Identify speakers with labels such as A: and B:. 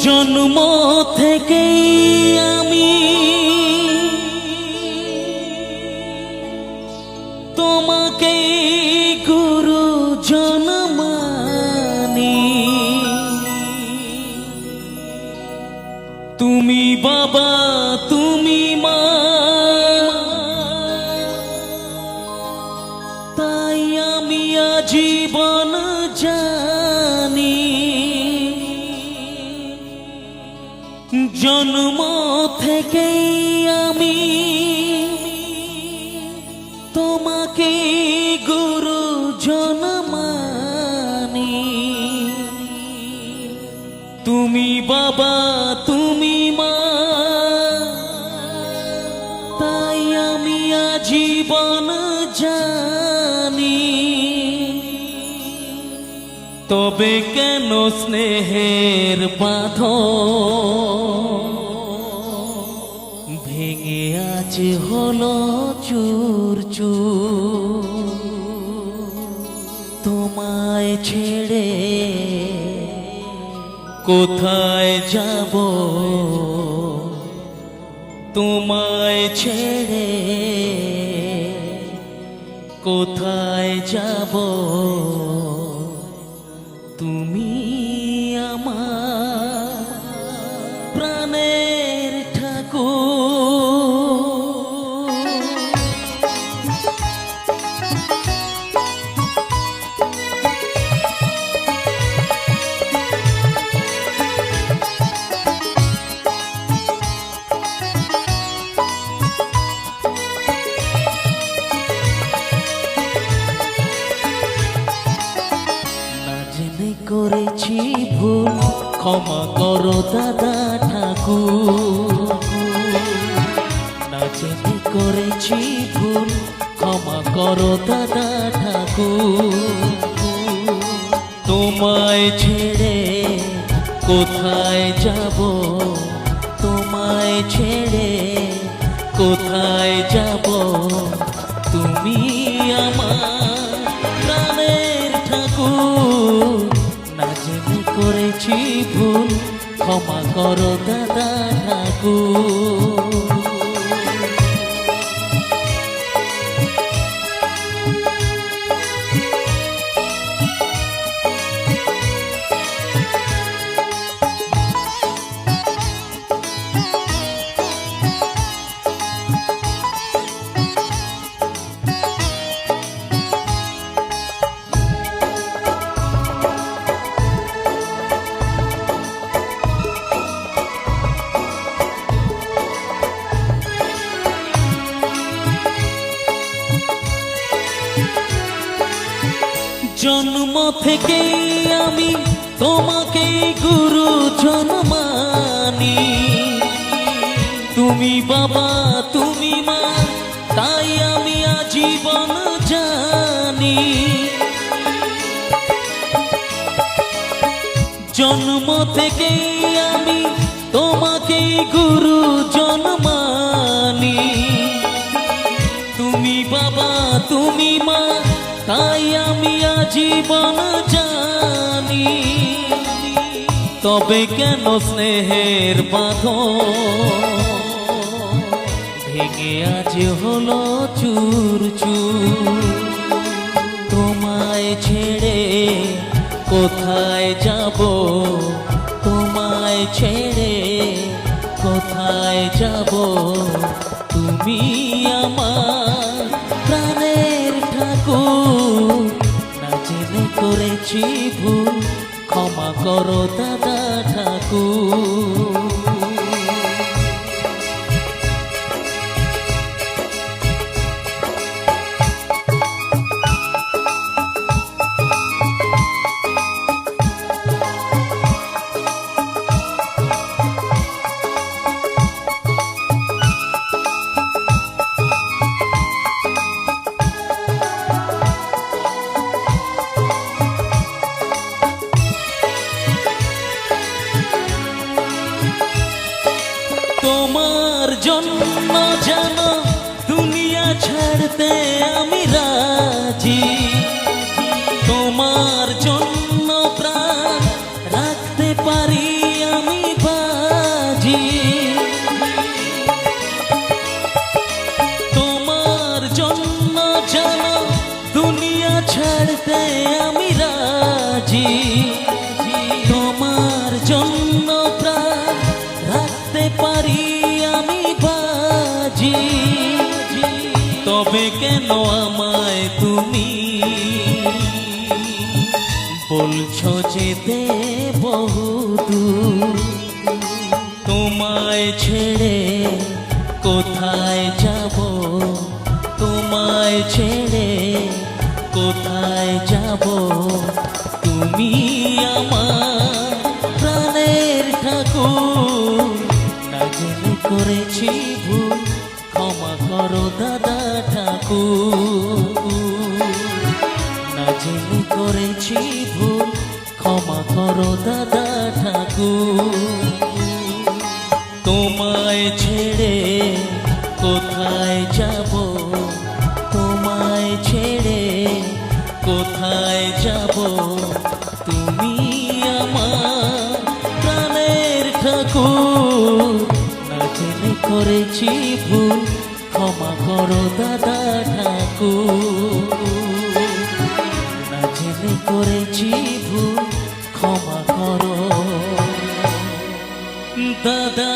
A: জন্ম থেকে আমি তোমাকে গুরুজন মানি। তুমি বাবা তুমি মা, তাই আমি আজীবন জানি। জন্ম থেকে আমি তোমাকে গুরুজন মানি। তুমি বাবা তুমি মা, তাই আমি আজীবন জানি। তবে কেন স্নেহের বাঁধন ভেঙে আজ হলো চুর চুর? তোমায় ছেড়ে কোথায় যাব, তোমায় ছেড়ে কোথায় যাব? তুমি আমার প্রাণের ঠাকুর। করেছি ভুল ক্ষমা করো দাদা ঠাকুর। না জেনে করেছি ভুল ক্ষমা করো দাদা ঠাকুর। তোমায় ছেড়ে কোথায় যাব, তোমায় ছেড়ে কোথায় যাব? তুমি আমার প্রাণের ঠাকুর। না জেনে করেছি ভুল ক্ষমা করো দাদা ঠাকুর। জন্ম থেকে আমি তোমাকে গুরুজন মানি। তুমি বাবা তুমি মা, তাই আমি আজীবন জানি। জন্ম থেকে আমি তোমাকে গুরুজন মানি। তুমি বাবা তুমি মা, তাই আমি আজীবন জানি। তবে কেন স্নেহের বাঁধন ভেঙে আজ হলো চুর চুর? তোমায় ছেড়ে কোথায় যাব, তোমায় ছেড়ে কোথায় যাব? তুমি আমার প্রাণের ঠাকুর। না জেনে করেছি ভুল ক্ষমা করো দাদা ঠাকুর। তোমার জন্য জানো দুনিয়া ছাড়তে আমি রাজি। তোমার জন্য প্রাণ রাখতে পারি আমি জন্য প্রাণ রাখতে পারি আমি বাজি, তবে কেন আমায় তুমি বলছো যেতে বহুদূর? তোমায় ছেড়ে কোথায় যাব, তোমায় ছেড়ে কোথায় যাব? তুমি আমার প্রাণের ঠাকুর, না জেনে করেছি ভুল, ক্ষমা করো দাদা ঠাকুর। না জেনে করেছি ভুল, ক্ষমা করো দাদা ঠাকুর। তোমায় ছেড়ে কোথায় যাব, তোমায় ছেড়ে কোথায় যাব? তুমি আমার প্রাণের ঠাকুর, না জেনে করেছি ভুল, ক্ষমা করো দাদা ঠাকুর। না জেনে করেছি ভুল, ক্ষমা করো দাদা